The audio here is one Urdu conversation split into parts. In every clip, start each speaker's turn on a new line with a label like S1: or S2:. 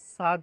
S1: 7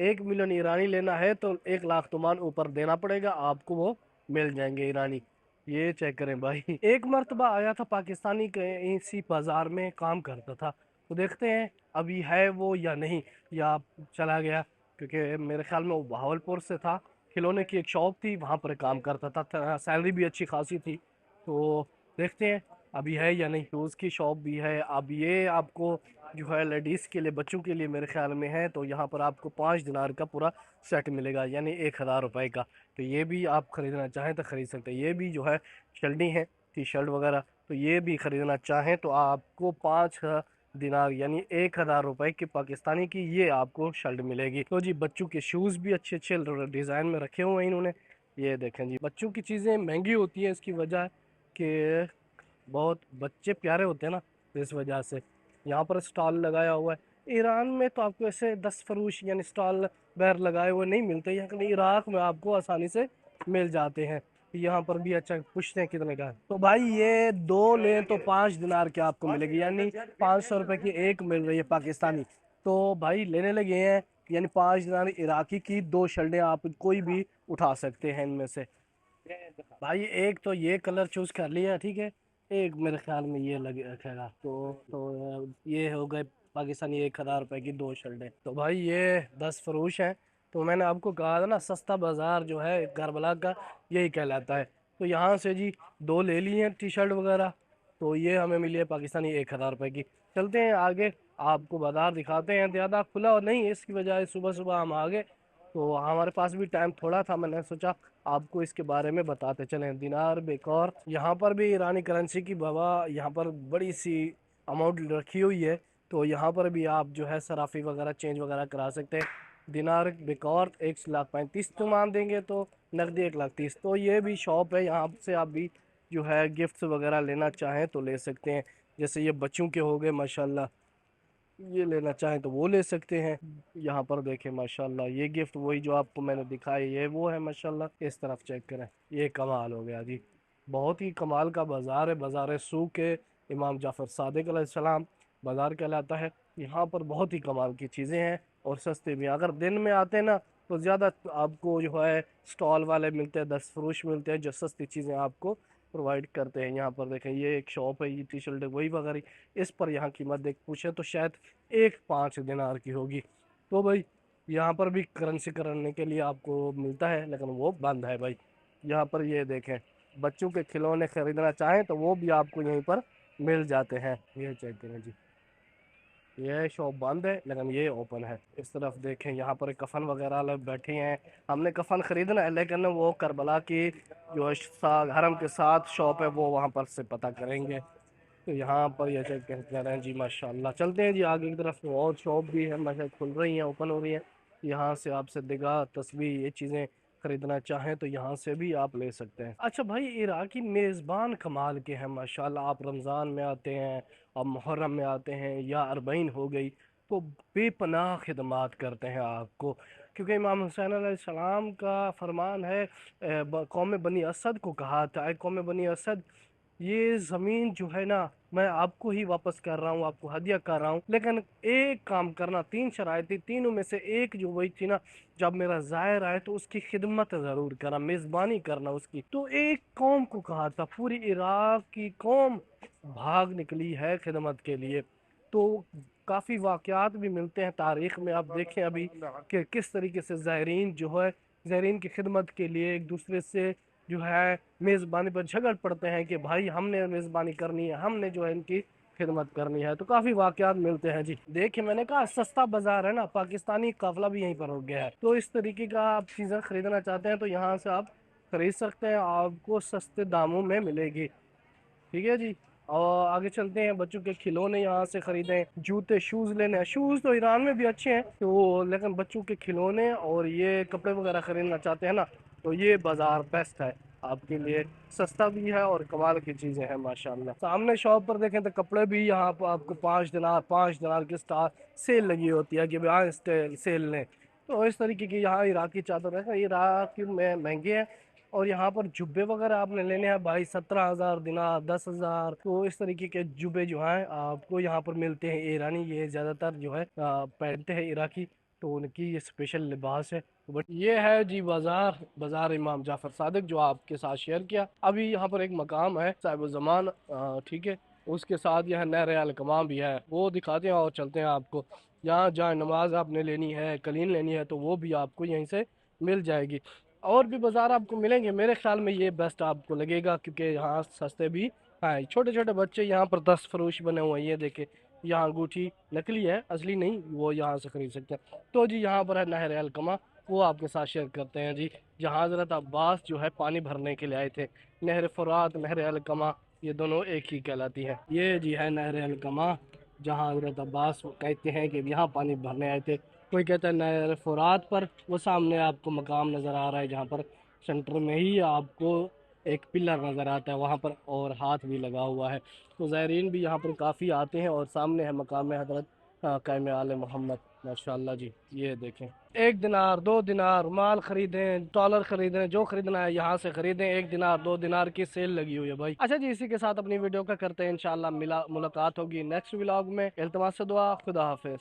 S1: 1 ملین ایرانی لینا ہے تو 1 لاکھ اوپر دینا پڑے گا آپ کو، وہ مل جائیں گے ایرانی۔ یہ چیک کریں بھائی، ایک مرتبہ آیا تھا پاکستانی کے اسی بازار میں کام کرتا تھا، تو دیکھتے ہیں ابھی ہے وہ یا نہیں، یا چلا گیا، کیونکہ میرے خیال میں وہ بہاولپور سے تھا، کھلونے کی ایک شاپ تھی وہاں پر کام کرتا تھا، سیلری بھی اچھی خاصی تھی، تو دیکھتے ہیں ابھی ہے یا نہیں۔ تو اس کی شاپ بھی ہے۔ اب یہ آپ کو جو ہے لیڈیز کے لیے، بچوں کے لیے میرے خیال میں ہے، تو یہاں پر آپ کو 5 دینار کا پورا سیٹ ملے گا، یعنی 1,000 روپے کا۔ تو یہ بھی آپ خریدنا چاہیں تو خرید سکتے ہیں۔ یہ بھی جو ہے چلنی ہے ٹی شرٹ وغیرہ، تو یہ بھی خریدنا چاہیں تو آپ کو 5 دینار یعنی 1,000 روپے کی پاکستانی کی یہ آپ کو شرٹ ملے گی۔ تو جی بچوں کے شوز بھی اچھے اچھے ڈیزائن میں رکھے ہوئے ہیں انہوں نے۔ یہ دیکھیں جی، بچوں کی چیزیں مہنگی ہوتی ہیں، اس کی وجہ کہ بہت بچے پیارے ہوتے ہیں نا، تو اس وجہ سے یہاں پر سٹال لگایا ہوا ہے۔ ایران میں تو آپ کو ایسے 10 فروش یعنی سٹال بیر لگائے ہوئے نہیں ملتے، یہاں عراق میں آپ کو آسانی سے مل جاتے ہیں۔ یہاں پر بھی اچھا پوچھتے ہیں کتنے کا ہے، تو بھائی یہ 2 لیں تو 5 دینار کی آپ کو ملے گی، یعنی 500 روپے کی ایک مل رہی ہے پاکستانی۔ تو بھائی لینے لگے ہیں، یعنی 5 دینار عراقی کی 2 شرٹیں آپ کوئی بھی اٹھا سکتے ہیں ان میں سے۔ بھائی ایک تو یہ کلر چوز کر لیا، ٹھیک ہے، ایک میرے خیال میں یہ لگے رکھے گا، تو یہ ہو گئے پاکستانی 1,000 روپے کی 2 شرٹیں۔ تو بھائی یہ 10 فروش ہیں، تو میں نے آپ کو کہا تھا نا سستا بازار جو ہے کربلا کا یہی کہلاتا ہے۔ تو یہاں سے جی 2 لے لی ہیں ٹی شرٹ وغیرہ، تو یہ ہمیں ملی ہے پاکستانی 1,000 روپے کی۔ چلتے ہیں آگے، آپ کو بازار دکھاتے ہیں، زیادہ کھلا اور نہیں، اس کی بجائے صبح صبح ہم آگے، تو ہمارے پاس بھی ٹائم تھوڑا تھا، میں نے سوچا آپ کو اس کے بارے میں بتاتے چلیں۔ دینار بیکار، یہاں پر بھی ایرانی کرنسی کی بابا یہاں پر بڑی سی اماؤنٹ رکھی ہوئی ہے، تو یہاں پر بھی آپ جو ہے صرافی وغیرہ چینج وغیرہ کرا سکتے ہیں۔ دینار بیکار 1,35,000 دیں گے تو نقدی 1,30,000۔ تو یہ بھی شاپ ہے، یہاں سے آپ بھی جو ہے گفٹس وغیرہ لینا چاہیں تو لے سکتے ہیں، جیسے یہ بچوں کے ہو گئے ماشاءاللہ، یہ لینا چاہیں تو وہ لے سکتے ہیں۔ یہاں پر دیکھیں ماشاءاللہ یہ گفٹ وہی جو آپ کو میں نے دکھائی یہ وہ ہے ماشاءاللہ، اس طرف چیک کریں، یہ کمال ہو گیا جی، بہت ہی کمال کا بازار ہے، بازار سوق کے امام جعفر صادق علیہ السلام بازار کہلاتا ہے۔ یہاں پر بہت ہی کمال کی چیزیں ہیں اور سستے بھی ہیں۔ اگر دن میں آتے ہیں نا تو زیادہ آپ کو جو ہے سٹال والے ملتے ہیں، 10 فروش ملتے ہیں جو سستی چیزیں آپ کو پرووائڈ کرتے ہیں۔ یہاں پر دیکھیں یہ ایک شاپ ہے، یہ ٹی شرٹ وہی وغیرہ، اس پر یہاں قیمت دیکھ پوچھیں تو شاید 5 دینار کی ہوگی۔ تو بھائی یہاں پر بھی کرنسی کرنے کے لیے آپ کو ملتا ہے، لیکن وہ بند ہے بھائی۔ یہاں پر یہ دیکھیں بچوں کے کھلونے خریدنا چاہیں تو وہ بھی آپ کو یہیں پر مل جاتے ہیں۔ یہ چیک کریں جی، یہ شاپ بند ہے لیکن یہ اوپن ہے۔ اس طرف دیکھیں یہاں پر کفن وغیرہ لوگ بیٹھے ہیں، ہم نے کفن خریدنا ہے لیکن وہ کربلا کی جو حرم کے ساتھ شاپ ہے وہ وہاں پر سے پتہ کریں گے۔ تو یہاں پر یہ چیک کہہ رہے ہیں جی ماشاءاللہ۔ چلتے ہیں جی آگے کی طرف، اور شاپ بھی ہے ماشاءاللہ کھل رہی ہیں، اوپن ہو رہی ہیں، یہاں سے آپ سے دیگا تسبیح یہ چیزیں خریدنا چاہیں تو یہاں سے بھی آپ لے سکتے ہیں۔ اچھا بھائی عراقی میزبان کمال کے ہیں ماشاءاللہ، آپ رمضان میں آتے ہیں اور محرم میں آتے ہیں یا اربعین ہو گئی تو بے پناہ خدمات کرتے ہیں آپ کو، کیونکہ امام حسین علیہ السلام کا فرمان ہے، قوم بنی اسد کو کہا تھا، اے قوم بنی اسد یہ زمین جو ہے نا میں آپ کو ہی واپس کر رہا ہوں، آپ کو ہدیہ کر رہا ہوں، لیکن ایک کام کرنا، 3 شرائط تھی، تینوں میں سے ایک جو وہی تھی نا، جب میرا زائر آئے تو اس کی خدمت ضرور کرنا، میزبانی کرنا اس کی۔ تو ایک قوم کو کہا تھا، پوری عراق کی قوم بھاگ نکلی ہے خدمت کے لیے۔ تو کافی واقعات بھی ملتے ہیں تاریخ میں، آپ دیکھیں ابھی کہ کس طریقے سے زائرین جو ہے زائرین کی خدمت کے لیے ایک دوسرے سے جو ہے میزبانی پر جھگڑ پڑتے ہیں کہ بھائی ہم نے میزبانی کرنی ہے، ہم نے جو ہے ان کی خدمت کرنی ہے۔ تو کافی واقعات ملتے ہیں جی۔ دیکھیں میں نے کہا سستا بازار ہے نا، پاکستانی قافلہ بھی یہیں پر ہو گیا ہے، تو اس طریقے کا آپ چیزیں خریدنا چاہتے ہیں تو یہاں سے آپ خرید سکتے ہیں، آپ کو سستے داموں میں ملے گی، ٹھیک ہے جی۔ اور آگے چلتے ہیں، بچوں کے کھلونے یہاں سے خریدیں، جوتے شوز لینے ہیں، شوز تو ایران میں بھی اچھے ہیں تو، لیکن بچوں کے کھلونے اور یہ کپڑے وغیرہ خریدنا چاہتے ہیں نا تو یہ بازار بیسٹ ہے آپ کے لیے، سستا بھی ہے اور کمال کی چیزیں ہیں ماشاءاللہ۔ سامنے شاپ پر دیکھیں تو کپڑے بھی یہاں پر آپ کو 5 دینار کی سیل لگی ہوتی ہے کہ سیل لیں، تو اس طریقے کی یہاں عراقی چادر ہے، عراق میں مہنگے ہیں، اور یہاں پر جبے وغیرہ آپ نے لینے ہیں بھائی 17,000 دینار، 10,000، تو اس طریقے کے جبے جو ہیں آپ کو یہاں پر ملتے ہیں۔ ایرانی یہ زیادہ تر جو ہے پہنتے ہیں عراقی، تو ان کی یہ اسپیشل لباس ہے. بٹ یہ ہے جی بازار امام جعفر صادق جو آپ کے ساتھ شیئر کیا. ابھی یہاں پر ایک مقام ہے صاحب الزمان، ٹھیک ہے، اس کے ساتھ یہاں نہر الکمام بھی ہے، وہ دکھاتے ہیں اور چلتے ہیں آپ کو. یہاں جہاں نماز آپ نے لینی ہے، کلین لینی ہے، تو وہ بھی آپ کو یہیں سے مل جائے گی. اور بھی بازار آپ کو ملیں گے، میرے خیال میں یہ بیسٹ آپ کو لگے گا کیونکہ یہاں سستے بھی ہیں. چھوٹے چھوٹے بچے یہاں پر دست فروش بنے ہوئے ہیں، یہ دیکھیں یہاں انگوٹھی نکلی ہے، اصلی نہیں، وہ یہاں سے خرید سکتے ہیں. تو جی یہاں پر ہے نہر الکما، وہ آپ کے ساتھ شیئر کرتے ہیں جی. جہاں حضرت عباس جو ہے پانی بھرنے کے لیے آئے تھے. نہر فرات، نہر الکما، یہ دونوں ایک ہی کہلاتی ہے. یہ جی ہے نہر الکما جہاں حضرت عباس کہتے ہیں کہ یہاں پانی بھرنے آئے تھے. کوئی کہتا ہے نہر فرات پر، وہ سامنے آپ کو مقام نظر آ رہا ہے جہاں پر سینٹر میں ہی آپ کو ایک پلر نظر آتا ہے وہاں پر، اور ہاتھ بھی لگا ہوا ہے. تو زائرین بھی یہاں پر کافی آتے ہیں. اور سامنے ہے مقام حضرت قائم آل محمد. ماشاءاللہ جی، یہ دیکھیں 1 دینار 2 دینار مال خریدیں، ڈالر خریدیں، جو خریدنا ہے یہاں سے خریدیں. 1 دینار 2 دینار کی سیل لگی ہوئی ہے بھائی. اچھا جی، اسی کے ساتھ اپنی ویڈیو کا کرتے ہیں انشاءاللہ ملاقات ہوگی نیکسٹ ولاگ میں. التماس سے دعا، خدا حافظ.